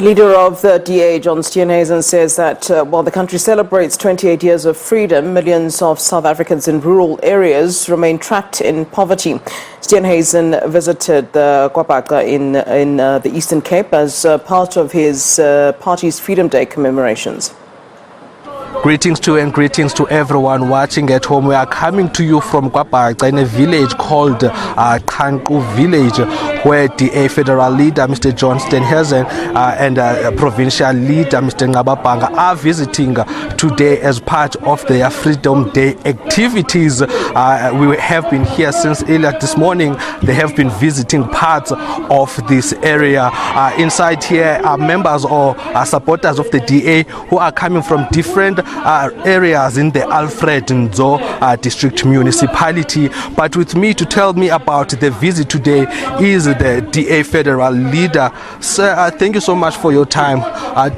The leader of the DA, John Steenhuisen, says that while the country celebrates 28 years of freedom, millions of South Africans in rural areas remain trapped in poverty. Steenhuisen visited the KwaBhaca in the Eastern Cape as part of his party's Freedom Day commemorations. Greetings to you and greetings to everyone watching at home. We are coming to you from KwaBhaca in a village called Kanku village, where DA federal leader Mr. John Steenhuisen and provincial leader Mr. KwaBhaca are visiting today as part of their Freedom Day activities. We have been here since earlier this morning. They have been visiting parts of this area. Inside here are members or supporters of the DA who are coming from different areas in the Alfred Nzo district municipality. But with me to tell me about the visit today is the DA federal leader. Sir, thank you so much for your time.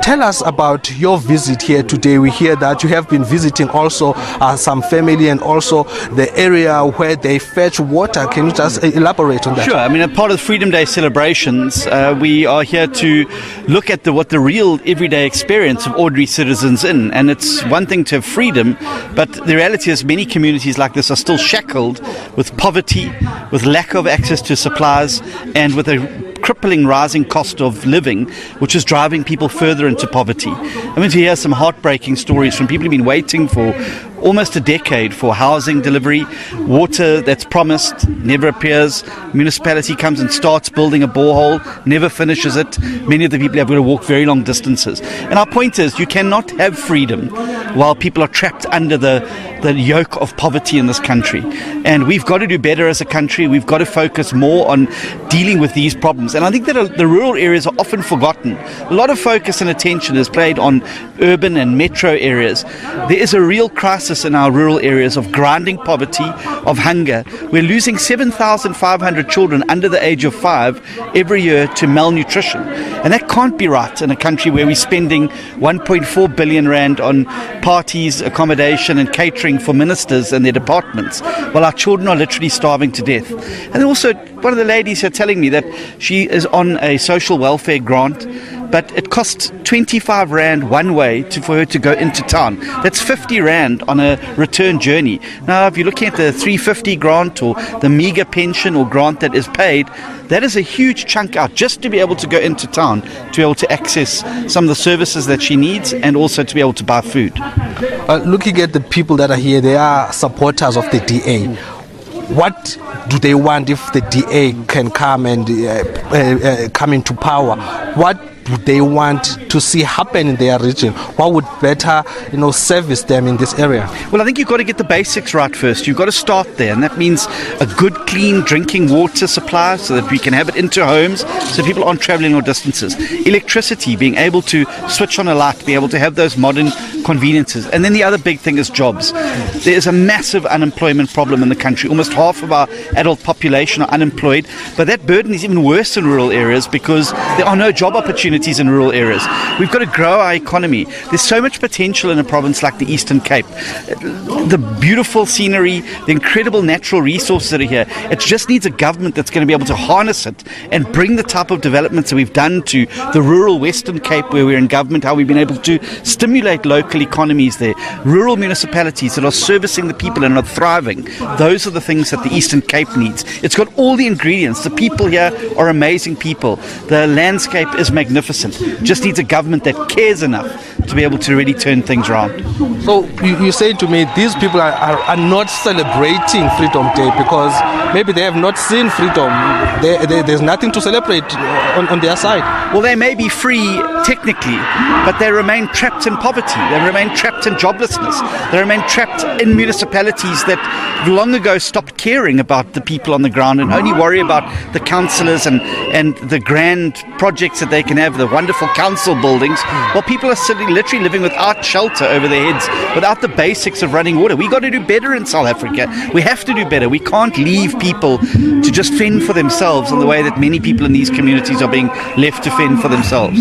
Tell us about your visit here today. We hear that you have been visiting also some family and also the area where they fetch water. Can you just elaborate on that? Sure. I mean, as part of the Freedom Day celebrations, we are here to look at what the real everyday experience of ordinary citizens in. And it's one thing to have freedom, but the reality is many communities like this are still shackled with poverty, with lack of access to supplies, and with a crippling rising cost of living, which is driving people further into poverty. I mean, to hear some heartbreaking stories from people who've been waiting for almost a decade for housing delivery, water that's promised never appears, municipality comes and starts building a borehole, never finishes it. Many of the people have got to walk very long distances. And our point is, you cannot have freedom while people are trapped under the yoke of poverty in this country. And we've got to do better as a country. We've got to focus more on dealing with these problems. And I think that the rural areas are often forgotten. A lot of focus and attention is played on urban and metro areas. There is a real crisis in our rural areas of grinding poverty, of hunger. We're losing 7,500 children under the age of 5 every year to malnutrition. And that can't be right in a country where we're spending 1.4 billion rand on parties, accommodation and catering for ministers and their departments, while our children are literally starving to death. And also, one of the ladies here telling me that she is on a social welfare grant, but it costs 25 rand one way for her to go into town. That's 50 rand on a return journey. Now, if you're looking at the 350 grant or the meagre pension or grant that is paid, that is a huge chunk out just to be able to go into town, to be able to access some of the services that she needs and also to be able to buy food. Looking at the people that are here, they are supporters of the DA. What do they want if the DA can come and come into power? What do they want to see happen in their region? What would better, service them in this area? Well, I think you've got to get the basics right first. You've got to start there, and that means a good, clean drinking water supply so that we can have it into homes so people aren't traveling long distances. Electricity, being able to switch on a light, be able to have those modern conveniences. And then the other big thing is jobs. There is a massive unemployment problem in the country. Almost half of our adult population are unemployed, but that burden is even worse in rural areas because there are no job opportunities in rural areas. We've got to grow our economy. There's so much potential in a province like the Eastern Cape. The beautiful scenery, the incredible natural resources that are here. It just needs a government that's going to be able to harness it and bring the type of developments that we've done to the rural Western Cape where we're in government, how we've been able to stimulate local economies there. Rural municipalities that are servicing the people and are thriving. Those are the things that the Eastern Cape needs. It's got all the ingredients. The people here are amazing people. The landscape is magnificent. Just needs a government that cares enough to be able to really turn things around. So you say to me, these people are not celebrating Freedom Day because maybe they have not seen freedom. There's nothing to celebrate on their side. Well, they may be free technically, but they remain trapped in poverty. They remain trapped in joblessness. They remain trapped in municipalities that long ago stopped caring about the people on the ground and only worry about the councillors and the grand projects that they can have, the wonderful council buildings, while people are literally living without shelter over their heads, without the basics of running water. We've got to do better in South Africa. We have to do better. We can't leave people to just fend for themselves in the way that many people in these communities are being left to fend for themselves.